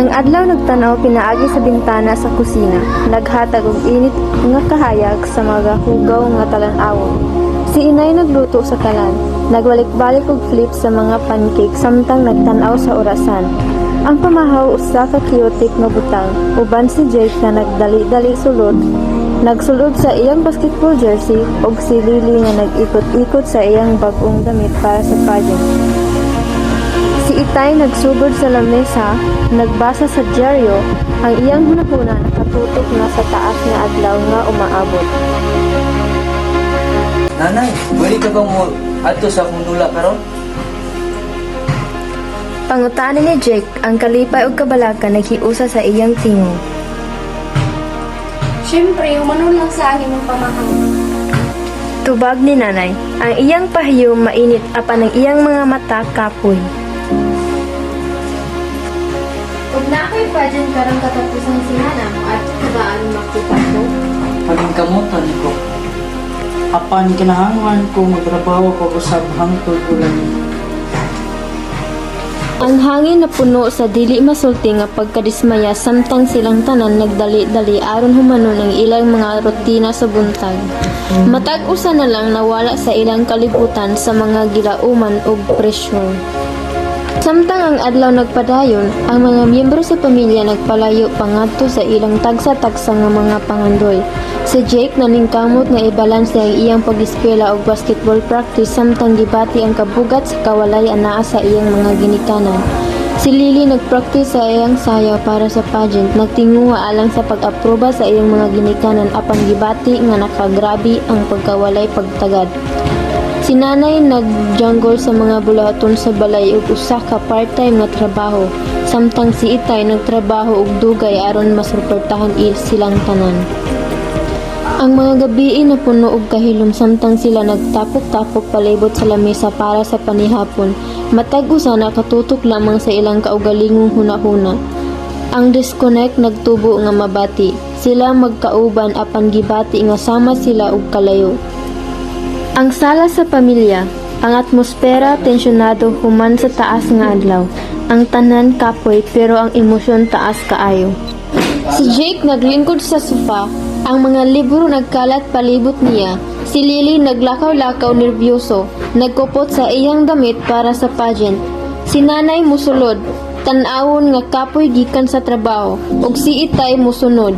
Ang adlaw nagtanaw pinaagi sa bintana sa kusina, naghatag og init nga kahayag sa mga hugaw nga talan-awon. Si inay nagluto sa kalan, nagbalik-balik og flip sa mga pancake samtang nagtan-aw sa orasan. Ang pamahaw usa ka chaotic nga butang, uban si Jake nga nagdali-dali sulod. Nagsulod sa iyang basketball jersey ug si Lily nga nag-ikot-ikot sa iyang bag-ong damit para sa pageant. Si Itay nagsugod sa lamesa, nagbasa sa dyaryo, ang iyang hunahuna nakatutok na sa taas nga adlaw nga umaabot. Nanay, pwede ka bang mo ato sa akong dula karon? Pangutana ni Jake, ang kalipay ug kabalaka naghiusa sa iyang tingog. Siyempre, umano lang sa akin ng pamahang. Tubag ni nanay, ang iyang pahiyo mainit apan ang iyang mga mata kapoy. Huwag na ako'y pageant karang katapusang sinana mo at kabaan makita ko. Paging kamutan ko. Apan kinahanglan ko magtrabaho ko usab hangtod ulan. Ang hangin na puno sa dili masulti nga pagkadismaya samtang silang tanan nagdali-dali aron humanon ang ilang mga rutina sa buntag. Matag usa na lang nawala sa ilang kalibutan sa mga gilauman ug pressure. Samtang ang adlaw nagpadayon, ang mga miyembro sa pamilya nagpalayo pangadto sa ilang tagsa-tagsa nga mga pangandoy. Si Jake naningkamot nga i-balance niya ang iyang pag-eskwela ug basketball practice samtang gibati ang kabugat sa kawalay anaa sa iyang mga ginikanan. Si Lily nagpractice sa iyang sayaw para sa pageant, nagtinguha alang sa pag-aproba sa iyang mga ginikanan apan gibati nga nakagrabe ang pagkawalay pagtagad. Si nanay nag-jungle sa mga bulaton sa balay ug usa ka part-time nga trabaho, samtang si Itay nagtrabaho og dugay aron masuportahan silang tanan. Ang mga gabii na puno og kahilom samtang sila nagtapok-tapok palibot sa lamesa para sa panihapon, matag usa nakatutok lamang sa ilang kaugalingong hunahuna. Ang disconnect nagtubo nga mabati, sila magkauban apan gibati nga sama sila og kalayo. Ang sala sa pamilya, ang atmosfera tensyonado human sa taas nga adlaw. Ang tanan kapoy pero ang emosyon taas kaayo. Si Jake naglingkod sa sofa, ang mga libro nagkalat palibot niya. Si Lily naglakaw-lakaw nervyoso, nagkupot sa iyang damit para sa pageant. Si nanay musulod, tan-awon nga kapoy gikan sa trabaho, ug si Itay musunod.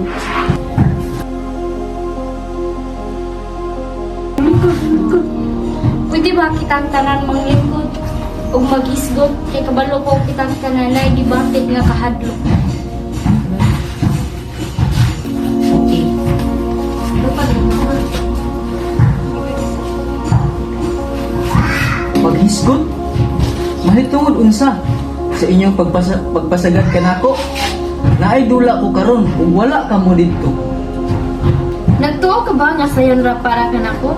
Pwede ba kitang tanan manglingkod o magisgot kay kabalo ko kitang tananay gibatik nga kahadlok. Okay. Maghisgot? Mahitungod unsa sa inyong pagpasagad kanako? Naay dula ko karon ug wala ka mo didto. Nagtuo ka ba nga sayon ra para kanako?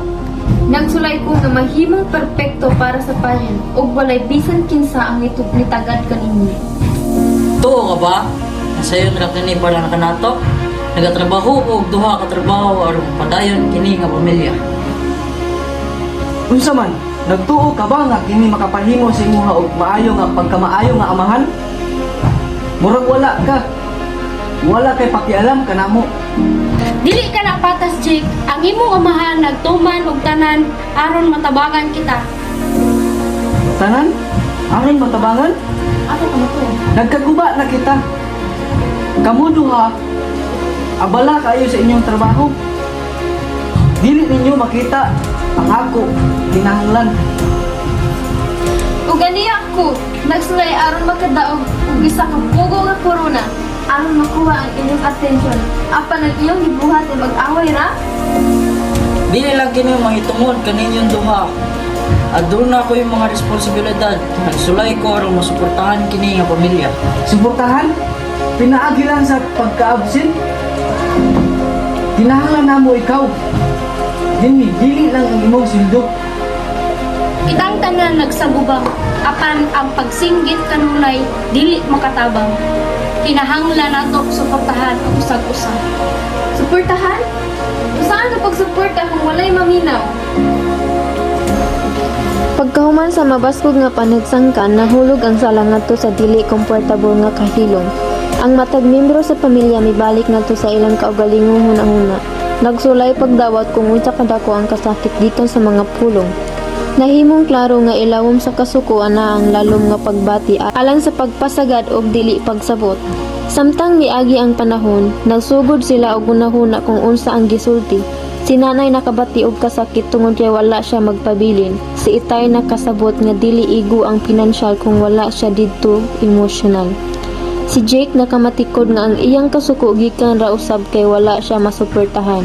Nagsulay ko nga mahimong perpekto para sa pageant ug walay bisan kinsa ang nitagad kaninyo. Tuo ka ba? Nasayon ra kini para na kanato. Nagatrabaho og duha ka trabaho aron padayon kini nga pamilya. Unsa man, nagtuo ka ba nga kini makapahimo sa imuha og maayo nga pagkamaayo nga amahan? Murag wala ka. Wala kay pakialam kanamo. Dili ka na patas, Jake. Ang imong amahan nagtuman og tanan aron matabangan kita. Tanan? Aron matabangan? Ako ka mo to. Nagkaguba na kita. Kamu duha, abala kayo sa inyong trabaho. Dili ninyo makita ang ako kinahanglan. Ug gani ako, nagsulay aron makadaog og isa ka pugo nga corona aron makuha ang inyong atensyon. Apan ang iyong gibuhat ay mag-away ra? Dili lang kini mahitungod kaninyong duha. Adun na ko yung mga responsibilidad. Nagsulay ko aron masuportahan kini nga pamilya. Suportahan? Pinaagi lang sa pagka-absent? Kinahanglan na mo ikaw. Dili lang ang imong sildo. Kitang tanan nagsagubang apan ang pagsinggit kanunay dili makatabang. Kinahanglan nato suportahan ang usag-usa. Suportahan? Saan na pagsuporta kung walay maminaw? Pagkahuman sa mabaskog nga panagsangkan, nahulog ang sala ngadto sa dili komportable nga kahilom. Ang matag membro sa pamilya mibalik ngadto sa ilang kaugalingong hunahuna. Nagsulay pagdawat kung unsa kadako ang kasakit gikan sa mga pulong. Nahimong klaro nga ilawom sa kasukuan na ang lalom nga pagbati alang sa pagpasagad og dili pagsabot. Samtang miagi ang panahon, nagsugod sila og hunahuna kung unsa ang gisulti. Si nanay nakabati og kasakit tungod kay wala siya magpabilin. Si itay nakasabot nga dili igo ang pinansyal kung wala siya didto emosyonal. Si Jake nakamatikod nga ang iyang kasuko gikan ra usab kay wala siya masuportahan.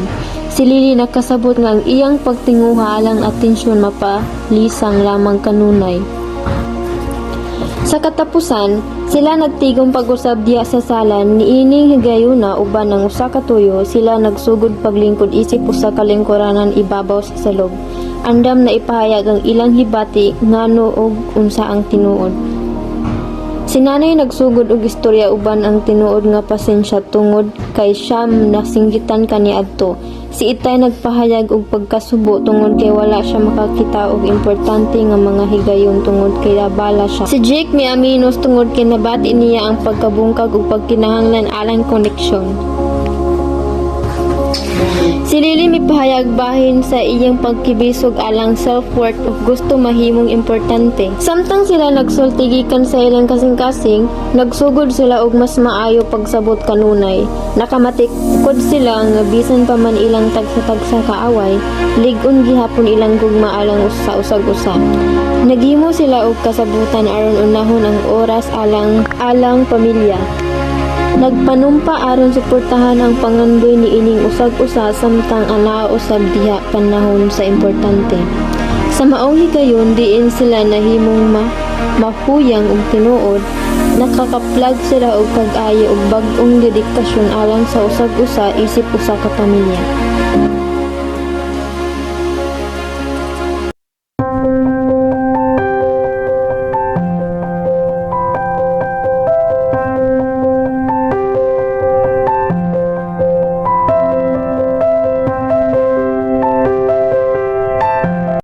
Si Lily nakasabot nga ang iyang pagtinguha alang atensyon mapalisang lamang kanunay. Sa katapusan, sila nagtigong pag-usab diya sa sala niining higayuna uban ng usa ka tuyo. Sila nagsugod paglingkod isip usa ka lingkuranan ibabaw sa salog. Andam na ipahayag ang ilang hibati ngano og unsa ang tinuod. Si nanay nagsugod og istorya uban ang tinuod nga pasensya tungod kay siyam nasinggitan kaniadto. Si itay nagpahayag og pagkasubo tungod kay wala siya makakita og importante nga mga higayon tungod kay abala siya. Si Jake miaminos tungod kay nabati niya ang pagkabungkag ug pagkinahanglan alang koneksyon. Si Lily mipahayag bahin sa iyang pagkibisog alang self-worth ug gusto mahimong importante. Samtang sila nagsulti gikan sa ilang kasing-kasing, nagsugod sila og mas maayo pagsabot kanunay. Nakamatikod sila nga bisan pa man ilang tagsa-tagsa kaaway, lig-on gihapon ilang gugma alang sa usag-usa. Naghimo sila og kasabutan aron unahon ang oras alang pamilya. Nagpanumpa aron suportahan ang pangandoy ni ining usag-usa samtang anaa usab diha panahon sa importante. Sa maong higayon diin sila nahimong mahuyang og tinuod, nakakaplag sila og pag-ayo og bag-ong dedikasyon alang sa usag-usa isip usa ka pamilya.